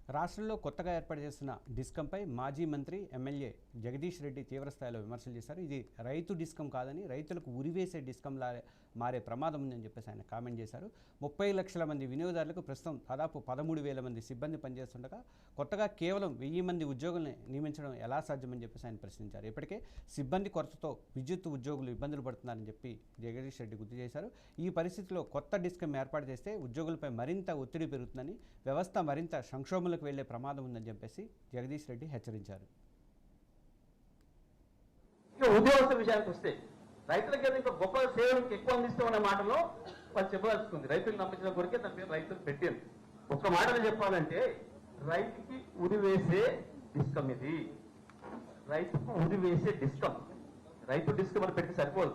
రాష్ట్రంలో కొత్తగా ఏర్పాటు చేస్తున్న డిస్కంపై మాజీ మంత్రి ఎమ్మెల్యే జగదీష్ రెడ్డి తీవ్రస్థాయిలో విమర్శలు చేశారు. ఇది రైతు డిస్కం కాదని రైతులకు ఉరివేసే డిస్కంలా మారే ప్రమాదం ఉందని చెప్పేసి ఆయన కామెంట్ చేశారు. 30 లక్షల మంది వినియోగదారులకు ప్రస్తుతం దాదాపు 13,000 మంది సిబ్బంది పనిచేస్తుండగా కొత్తగా కేవలం 1000 మంది ఉద్యోగుల్ని నియమించడం ఎలా సాధ్యమని చెప్పేసి ఆయన ప్రశ్నించారు. ఇప్పటికే సిబ్బంది కొరతతో విద్యుత్ ఉద్యోగులు ఇబ్బందులు పడుతున్నారని చెప్పి జగదీష్ రెడ్డి గుర్తు చేశారు. ఈ పరిస్థితిలో కొత్త డిస్కం ఏర్పాటు చేస్తే ఉద్యోగులపై మరింత ఒత్తిడి పెరుగుతుందని, వ్యవస్థ మరింత సంక్షోభంలోకి వెళ్లే ప్రమాదం ఉందని చెప్పేసి జగదీష్ రెడ్డి హెచ్చరించారు. ఉద్యోగస్తుల విషయానికి వస్తే రైతులకి ఇంకా గొప్ప సేవలకు ఎక్కువ అందిస్తామనే మాటలో వాళ్ళు చెప్పదలుచుకుంది. రైతులు నమ్మించిన కొరికే దాని పేరు రైతులు పెట్టారు. ఒక్క మాటలో చెప్పాలంటే రైతుకి ఉరివేసే డిస్కమ్ ఇది. రైతుకు ఉరివేసే డిస్కమ్. రైతు డిస్కమ్ అని పెట్టి సరిపోదు,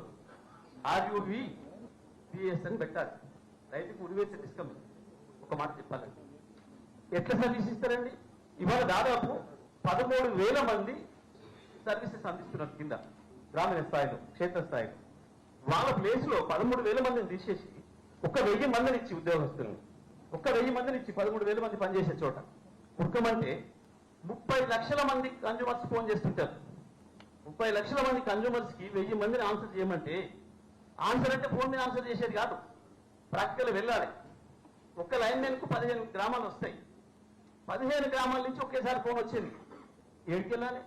RUVPS అని పెట్టాలి. రైతుకు ఉరివేసే డిస్కమ్ ఇది. ఒక మాట చెప్పాలంటే ఎట్లా సర్వీస్ ఇస్తారండి? ఇవాళ దాదాపు 13,000 మంది సర్వీసెస్ అందిస్తున్నారు కింద గ్రామీణ స్థాయిలో, క్షేత్రస్థాయిలో. వాళ్ళ ప్లేస్ లో 13,000 మందిని తీసేసి 1,000 మందిని ఇచ్చి ఉద్యోగస్తులను 1,000 మందిని ఇచ్చి 13,000 మంది పనిచేసే చోట ఉడకమంటే 30 లక్షల మంది కన్జ్యూమర్స్ ఫోన్ చేస్తుంటారు. 30 లక్షల మంది కన్జ్యూమర్స్ కి 1000 మందిని ఆన్సర్ చేయమంటే ఆన్సర్ అంటే ఫోన్ మీద ఆన్సర్ చేసేది కాదు, ప్రాక్టికల్ వెళ్ళాలి. ఒక్క లైన్ మెన్ కు 15 గ్రామాలు వస్తాయి. 15 గ్రామాల నుంచి ఒకేసారి ఫోన్ వచ్చింది. ఏడికి వెళ్ళాలి?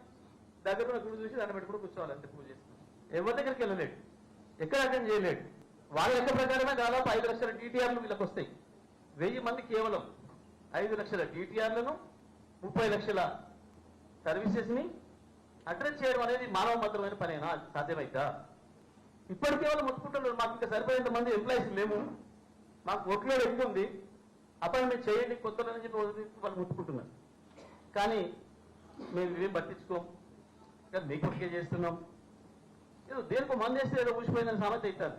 దగ్గర గుడి చూసి దాన్ని పెట్టుకుని కూర్చోవాలి, అంతే. పూజ చేసుకుని ఎవరి దగ్గరికి వెళ్ళలేడు, ఎక్కడ అటెండ్ చేయలేడు. వాళ్ళ లెక్క ప్రకారమే దాదాపు 5 లక్షల DTRలు వీళ్ళకి వస్తాయి. 1000 మంది కేవలం 5 లక్షల DTRలను 30 లక్షల సర్వీసెస్ ని అడ్రస్ చేయడం అనేది మానవ మాత్రమైన పనేనా? సాధ్యమైతా? ఇప్పటికే వాళ్ళు ముట్టుకుంటున్నారు, మాకు ఇంకా సరిపోయేంత మంది ఎంప్లాయీస్ లేము, మాకు వర్క్లోడ్ ఎక్కువ ఉంది, అపాయింట్మెంట్ చేయండి కొత్తలని చెప్పి వాళ్ళు ముట్టుకుంటున్నారు. కానీ మేము ఇవేం పట్టించుకోం, మీకు ఒకే చేస్తున్నాం. ఏదో దేనికో మంది చేస్తే ఏదో ఊసిపోయిందని సామెత అవుతారు.